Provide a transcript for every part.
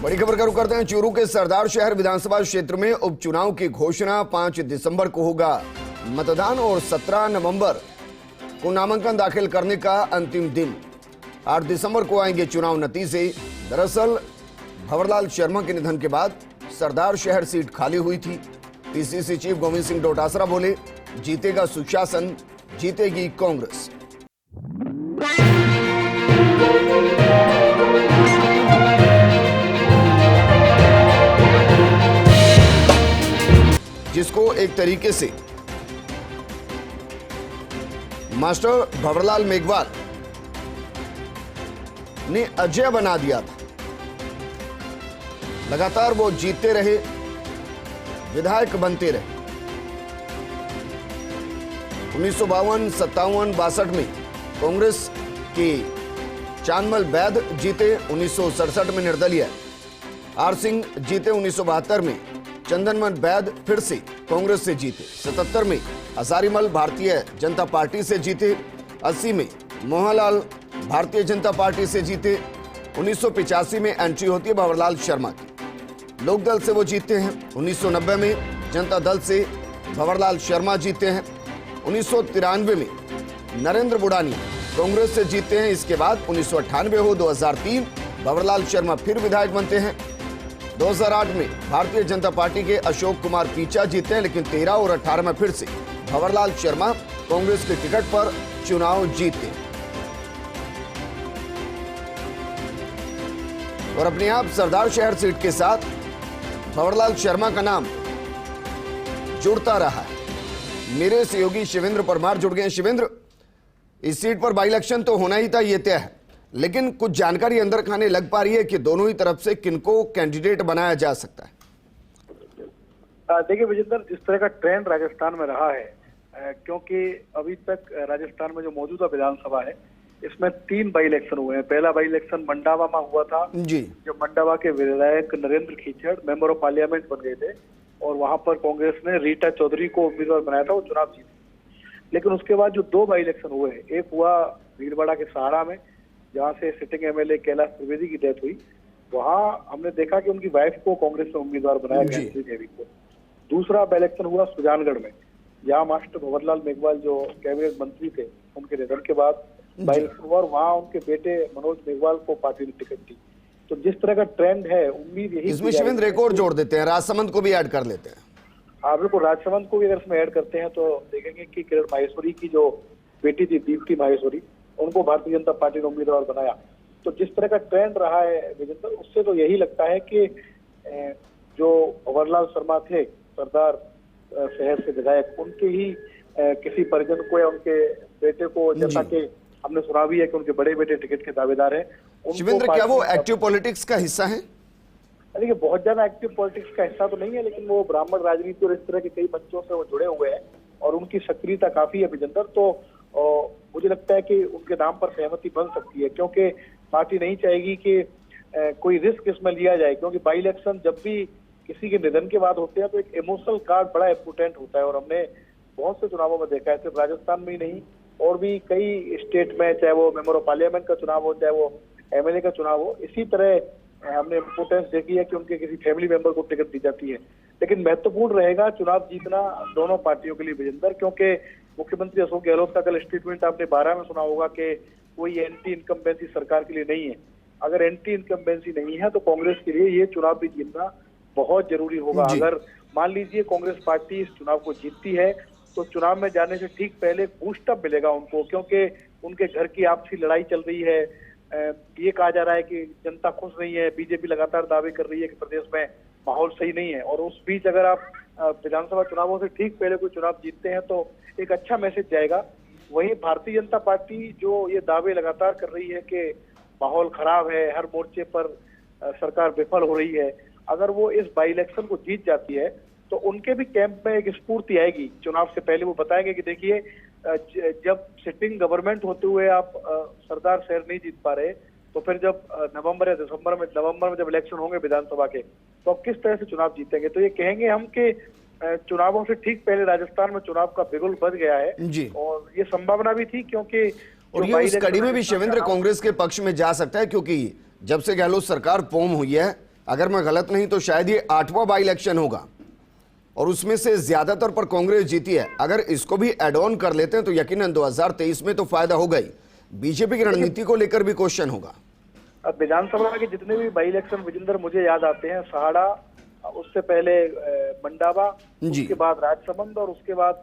बड़ी खबर का रुख करते हैं। चूरू के सरदार शहर विधानसभा क्षेत्र में उपचुनाव की घोषणा 5 दिसंबर को होगा। मतदान और 17 नवंबर को नामांकन दाखिल करने का अंतिम दिन। 8 दिसंबर को आएंगे चुनाव नतीजे। दरअसल भंवरलाल शर्मा के निधन के बाद सरदार शहर सीट खाली हुई थी। पीसीसी चीफ गोविंद सिंह डोटासरा बोले, जीतेगा सुशासन, जीतेगी कांग्रेस। जिसको एक तरीके से मास्टर भंवरलाल मेघवाल ने अजय बना दिया था। लगातार वो जीतते रहे, विधायक बनते रहे। 1952, 57, 62 में कांग्रेस के चांदमल वैद जीते। 1967 में निर्दलीय आर सिंह जीते। 1972 में चंदनमल वैद फिर से कांग्रेस से जीते। 77 में हजारीमल भारतीय जनता पार्टी से जीते। 80 में मोहनलाल भारतीय जनता पार्टी से जीते। 1985 में एंट्री होती है भंवरलाल शर्मा की, लोकदल से वो जीते हैं। 1990 में जनता दल से भंवरलाल शर्मा जीते हैं। 1993 में नरेंद्र बुढ़ानी कांग्रेस से जीते हैं। इसके बाद 1998 हो 2003 भंवरलाल शर्मा फिर विधायक बनते हैं। 2008 में भारतीय जनता पार्टी के अशोक कुमार पीचा जीते हैं, लेकिन 13 और 18 में फिर से भंवरलाल शर्मा कांग्रेस के टिकट पर चुनाव जीते और अपने आप सरदार शहर सीट के साथ भंवरलाल शर्मा का नाम जुड़ता रहा है। मेरे सहयोगी शिवेंद्र परमार जुड़ गए। शिवेंद्र, इस सीट पर बाई इलेक्शन तो होना ही था, ये तय है, लेकिन कुछ जानकारी अंदर खाने लग पा रही है कि दोनों ही तरफ से किनको कैंडिडेट बनाया जा सकता है। देखिए विजेंद्र, जिस तरह का ट्रेंड राजस्थान में रहा है, क्योंकि अभी तक राजस्थान में जो मौजूदा विधानसभा है इसमें 3 बाई इलेक्शन हुए हैं। पहला बाई इलेक्शन मंडावा में हुआ था जी, जो मंडावा के विधायक Narendra Khichar member of parliament बन गए थे और वहां पर कांग्रेस ने रीटा चौधरी को उम्मीदवार बनाया था, वो चुनाव जीते। लेकिन उसके बाद जो 2 बाई इलेक्शन हुए, एक हुआ भीलवाड़ा के सहारा में जहां से सिटिंग एमएलए कैलाश त्रिवेदी की डेथ हुई। वहां हमने देखा कि उनकी वाइफ को कांग्रेस ने उम्मीदवार बनाया गया देवी को। दूसरा बाई इलेक्शन हुआ सुजानगढ़ में, जहां मास्टर भंवरलाल मेघवाल जो कैबिनेट मंत्री थे, उनके निधन के बाद बाई इलेक्शन हुआ और वहां उनके बेटे मनोज मेघवाल को पार्टी ने टिकट दी। तो जिस तरह का ट्रेंड है, उम्मीद यही। इसमें शिवेंद्र एक और जोड़ देते हैं, राजसमंद को भी ऐड कर लेते हैं। हाँ बिल्कुल, राजसमंद को भी अगर इसमें ऐड करते हैं तो देखेंगे कि किरण माहेश्वरी की जो बेटी थी दीप्ति माहेश्वरी, उनको भारतीय जनता पार्टी ने उम्मीदवार बनाया। तो जिस तरह का ट्रेंड रहा है विजेंद्र, उससे तो यही लगता है कि जो भंवरलाल शर्मा थे सरदार शहर से विधायक, उनके ही किसी परिजन को या उनके बेटे को, जैसा कि हमने सुना भी है कि उनके बड़े बेटे टिकट के दावेदार हैं। शिवेंद्र, क्या वो एक्टिव पॉलिटिक्स का हिस्सा है? देखिए बहुत ज्यादा एक्टिव पॉलिटिक्स का हिस्सा तो नहीं है, लेकिन वो ब्राह्मण राजनीति और इस तरह के कई मंचों से वो जुड़े हुए हैं और उनकी सक्रियता काफी है विजेंद्र। तो मुझे लगता है कि उनके नाम पर सहमति बन सकती है, क्योंकि पार्टी नहीं चाहेगी कि कोई रिस्क इसमें लिया जाए, क्योंकि बाई इलेक्शन जब भी किसी के निधन के बाद होते हैं तो एक इमोशनल कार्ड बड़ा इम्पोर्टेंट होता है और हमने बहुत से चुनावों में देखा है, सिर्फ राजस्थान में ही नहीं और भी कई स्टेट में, चाहे वो मेंबर ऑफ पार्लियामेंट का चुनाव हो, चाहे वो एमएलए का चुनाव हो, इसी तरह हमने इम्पोर्टेंस देखी है कि उनके किसी फैमिली मेंबर को टिकट दी जाती है। लेकिन महत्वपूर्ण रहेगा चुनाव जीतना दोनों पार्टियों के लिए विजेंद्र, क्योंकि मुख्यमंत्री अशोक गहलोत का कल स्टेटमेंट आपने 12 में सुना होगा कि कोई एंटी इनकम्बेंसी सरकार के लिए नहीं है। अगर एंटी इनकम्बेंसी नहीं है तो कांग्रेस के लिए ये चुनाव भी जीतना बहुत जरूरी होगा। अगर मान लीजिए कांग्रेस पार्टी इस चुनाव को जीतती है तो चुनाव में जाने से ठीक पहले बूस्टअप मिलेगा उनको, क्योंकि उनके घर की आपसी लड़ाई चल रही है। ये कहा जा रहा है कि जनता खुश नहीं है, बीजेपी लगातार दावे कर रही है कि प्रदेश में माहौल सही नहीं है, और उस बीच अगर आप विधानसभा चुनावों से ठीक पहले कोई चुनाव जीतते हैं तो एक अच्छा मैसेज जाएगा। वहीं भारतीय जनता पार्टी जो ये दावे लगातार कर रही है कि माहौल खराब है, हर मोर्चे पर सरकार विफल हो रही है, अगर वो इस बाई इलेक्शन को जीत जाती है तो उनके भी कैंप में एक स्फूर्ति आएगी। चुनाव से पहले वो बताएंगे कि देखिए, जब सिटिंग गवर्नमेंट होते हुए आप सरदार शहर नहीं जीत पा रहे, तो फिर जब नवंबर या नवंबर में जब इलेक्शन होंगे विधानसभा के, तो आप किस तरह से चुनाव जीतेंगे। तो ये कहेंगे हम कि चुनावों से ठीक पहले राजस्थान में चुनाव का बिगुल बज गया है जी, और ये संभावना भी थी क्योंकि और ये उस कड़ी में भी शिवेंद्र कांग्रेस के पक्ष में जा सकता है, क्योंकि जब से गहलोत सरकार फॉर्म हुई है अगर मैं गलत नहीं तो शायद ये 8वां बाई इलेक्शन होगा और उसमें से ज्यादातर पर कांग्रेस जीती है। अगर इसको भी एड ऑन कर लेते हैं तो यकीनन 2023 में तो फायदा होगा ही, बीजेपी की रणनीति को लेकर भी क्वेश्चन होगा। अब विधानसभा के जितने भी बाई इलेक्शन विजेंद्र मुझे याद आते हैं, सहाड़ा, उससे पहले मंडावा, उसके बाद राजसमंद और उसके बाद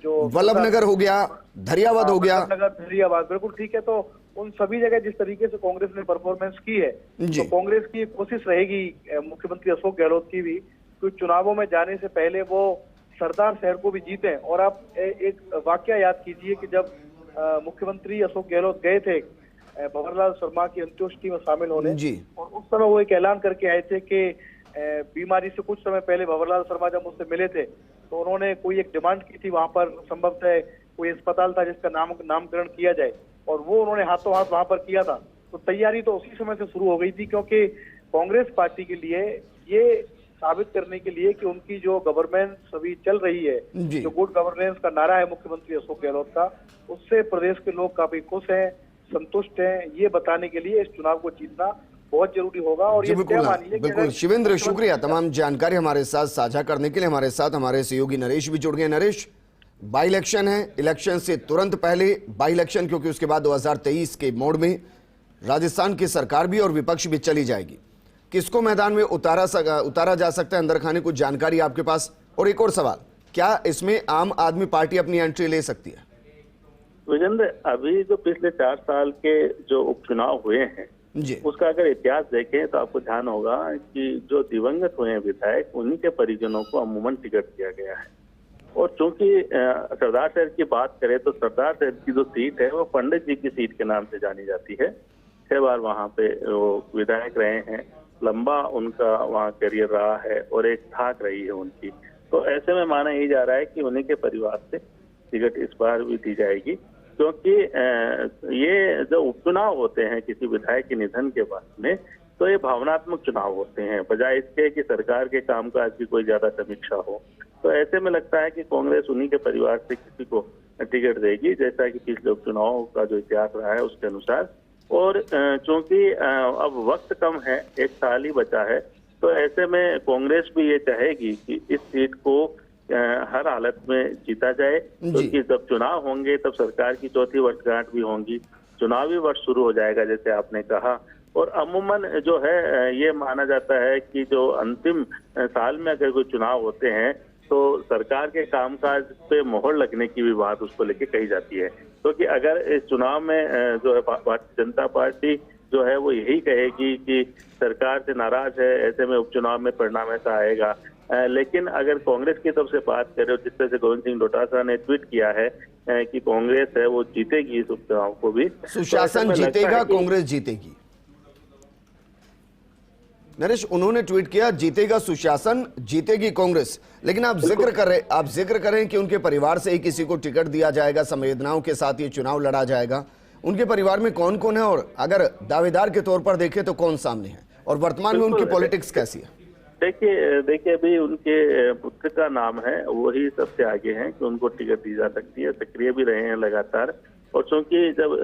जो वल्लभनगर हो गया, धरियावाद हो गया, धरियावाद, बिल्कुल ठीक है। तो उन सभी जगह जिस तरीके से कांग्रेस ने परफॉर्मेंस की है, तो कांग्रेस की कोशिश रहेगी, मुख्यमंत्री अशोक गहलोत की भी, कि चुनावों में जाने से पहले वो सरदार शहर को भी जीते। और आप एक वाकया याद कीजिए कि जब मुख्यमंत्री अशोक गहलोत गए थे भंवरलाल शर्मा की अंत्येष्टि में शामिल होने, और उस समय वो एक ऐलान करके आए थे कि बीमारी से कुछ समय पहले भंवरलाल शर्मा जब मुझसे मिले थे तो उन्होंने कोई एक डिमांड की थी, वहां पर संभवतः कोई अस्पताल था जिसका नामकरण किया जाए, और वो उन्होंने हाथों हाथ वहां पर किया था। तो तैयारी तो उसी समय से शुरू हो गई थी, क्योंकि कांग्रेस पार्टी के लिए ये साबित करने के लिए कि उनकी जो गवर्नेंस अभी चल रही है, जो गुड गवर्नेंस का नारा है मुख्यमंत्री अशोक गहलोत का, उससे प्रदेश के लोग काफी खुश हैं, संतुष्ट हैं, ये बताने के लिए इस चुनाव को जीतना बहुत जरूरी होगा। और ये बिल्कुल शिवेंद्र, शुक्रिया तमाम जानकारी हमारे साथ साझा करने के लिए। हमारे साथ हमारे सहयोगी नरेश भी जुड़ गए। नरेश, बाई इलेक्शन है, इलेक्शन से तुरंत पहले बाई इलेक्शन, क्योंकि उसके बाद 2023 के मोड में राजस्थान की सरकार भी और विपक्ष भी चली जाएगी। किसको मैदान में उतारा जा सकता है, अंदर खाने कुछ जानकारी आपके पास? और एक और सवाल, क्या इसमें आम आदमी पार्टी अपनी एंट्री ले सकती है? विजेंद्र, अभी जो पिछले 4 साल के जो उपचुनाव हुए हैं उसका अगर इतिहास देखें तो आपको ध्यान होगा कि जो दिवंगत हुए हैं विधायक, उन्हीं के परिजनों को अमूमन टिकट दिया गया है। और चूंकि सरदार शहर की बात करें तो सरदार शहर की जो सीट है वो पंडित जी की सीट के नाम से जानी जाती है। 6 बार वहां पे वो विधायक रहे हैं, लंबा उनका वहाँ करियर रहा है और एक थाक रही है उनकी। तो ऐसे में माना यही जा रहा है कि उन्हीं के परिवार से टिकट इस बार भी दी जाएगी, क्योंकि ये जो उपचुनाव होते हैं किसी विधायक के निधन के बाद में, तो ये भावनात्मक चुनाव होते हैं, बजाय इसके कि सरकार के कामकाज की कोई ज्यादा समीक्षा हो। तो ऐसे में लगता है कि कांग्रेस उन्हीं के परिवार से किसी को टिकट देगी, जैसा कि पिछले उपचुनाव का जो इतिहास रहा है उसके अनुसार। और चूंकि अब वक्त कम है, 1 साल ही बचा है, तो ऐसे में कांग्रेस भी ये चाहेगी कि इस सीट को हर हालत में जीता जाए, क्योंकि जब चुनाव होंगे तब सरकार की 4थी वर्षगांठ भी होंगी, चुनावी वर्ष शुरू हो जाएगा जैसे आपने कहा। और अमूमन जो है ये माना जाता है कि जो अंतिम साल में अगर कोई चुनाव होते हैं तो सरकार के कामकाज पे मोहर लगने की भी बात उसको लेके कही जाती है। क्योंकि अगर इस चुनाव में जो है भारतीय जनता पार्टी जो है वो यही कहेगी कि सरकार से नाराज है, ऐसे में उपचुनाव में परिणाम ऐसा आएगा। लेकिन अगर कांग्रेस की तरफ से बात करें, जिस तरह से गोविंद सिंह डोटासरा ने ट्वीट किया है कि कांग्रेस है वो जीतेगी इस उपचुनाव को भी, सुशासन जीतेगा, कांग्रेस जीतेगी। नरेश, उन्होंने ट्वीट किया जीतेगा सुशासन, जीतेगी कांग्रेस। लेकिन आप जिक्र कर रहे हैं कि उनके परिवार से ही किसी को टिकट दिया जाएगा, संवेदनाओं के साथ ये चुनाव लड़ा जाएगा। उनके परिवार में कौन कौन है, और अगर दावेदार के तौर पर देखें तो कौन सामने है, और वर्तमान में उनकी पॉलिटिक्स कैसी है? देखिए अभी उनके पुत्र का नाम है, वही सबसे आगे हैं कि उनको टिकट दी जा सकती है, सक्रिय भी रहे हैं लगातार। और चूंकि जब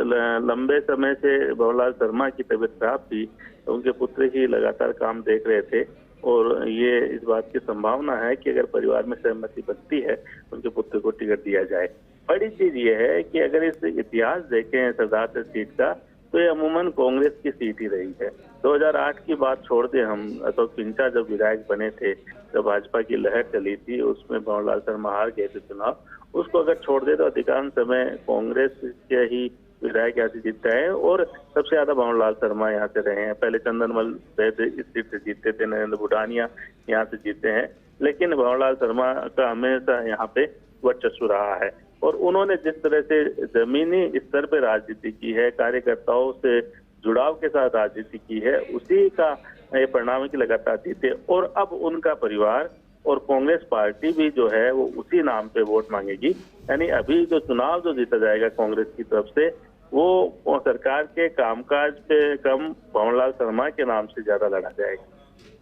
लंबे समय से भंवरलाल शर्मा की तबीयत खराब थी, तो उनके पुत्र ही लगातार काम देख रहे थे, और ये इस बात की संभावना है कि अगर परिवार में सहमति बनती है उनके पुत्र को टिकट दिया जाए। बड़ी चीज ये है कि अगर इस इतिहास देखें सरदार शहर सीट का, तो ये अमूमन कांग्रेस की सीट ही रही है। 2008 की बात छोड़ दें हम, अशोक पिंचा जब विधायक बने थे, जब भाजपा की लहर चली थी, उसमें भंवरलाल शर्मा हार गए थे चुनाव, उसको अगर छोड़ दे तो अधिकांश समय कांग्रेस के ही विधायक यहाँ से जीतते हैं, और सबसे ज्यादा भंवरलाल शर्मा यहाँ से रहे हैं। पहले चंदनमल वैद्य इस सीट से जीतते थे, नरेंद्र भूटानिया यहाँ से जीते हैं, लेकिन भंवरलाल शर्मा का हमेशा यहाँ पे वर्चस्व रहा है। और उन्होंने जिस तरह से जमीनी स्तर पे राजनीति की है, कार्यकर्ताओं से जुड़ाव के साथ राजनीति की है, उसी का ये परिणाम है कि लगातार जीते। और अब उनका परिवार और कांग्रेस पार्टी भी जो है वो उसी नाम पे वोट मांगेगी। यानी अभी जो चुनाव जो जीता जाएगा कांग्रेस की तरफ से, वो सरकार के कामकाज पे कम भंवरलाल शर्मा के नाम से ज्यादा लड़ा जाएगा।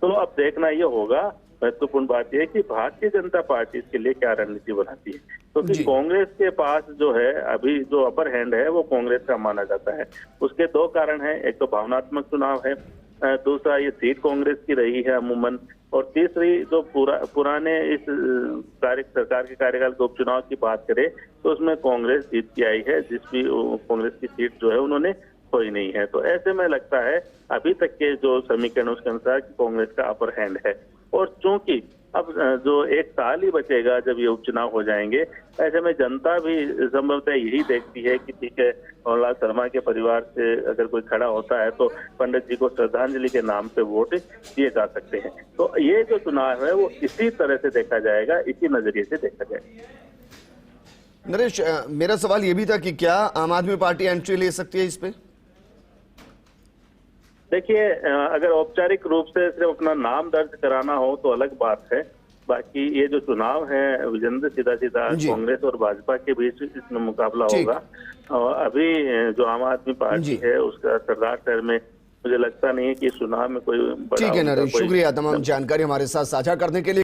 तो अब देखना ये होगा, महत्वपूर्ण बात यह है कि भारतीय जनता पार्टी इसके लिए क्या रणनीति बनाती है, क्योंकि कांग्रेस के पास जो है अभी जो अपर हैंड है वो कांग्रेस का माना जाता है। उसके 2 कारण हैं, एक तो भावनात्मक चुनाव है, दूसरा ये सीट कांग्रेस की रही है अमूमन, और तीसरी जो पुराने इस सरकार के कार्यकाल के उपचुनाव की बात करें तो उसमें कांग्रेस जीत के आई है, जिस भी कांग्रेस की सीट जो है उन्होंने खोई नहीं है। तो ऐसे में लगता है अभी तक के जो समीकरण उसके अनुसार कांग्रेस का अपर हैंड है। और चूंकि अब जो एक साल ही बचेगा जब ये उपचुनाव हो जाएंगे, ऐसे में जनता भी संभवतः यही देखती है कि ठीक है, कमलनाथ शर्मा के परिवार से अगर कोई खड़ा होता है तो पंडित जी को श्रद्धांजलि के नाम पे वोट दिए जा सकते हैं। तो ये जो चुनाव है वो इसी तरह से देखा जाएगा, इसी नजरिए से देखा जाएगा। नरेश, मेरा सवाल ये भी था कि क्या आम आदमी पार्टी एंट्री ले सकती है इस पे? देखिए, अगर औपचारिक रूप से सिर्फ अपना नाम दर्ज कराना हो तो अलग बात है। बाकी ये जो चुनाव है विजेंद्र, सीधा सीधा कांग्रेस और भाजपा के बीच इसमें मुकाबला होगा। और अभी जो आम आदमी पार्टी है उसका सरदार शहर में मुझे लगता नहीं है कि इस चुनाव में कोई बड़ा। ठीक है नरेश, शुक्रिया तमाम जानकारी हमारे साथ साझा करने के लिए।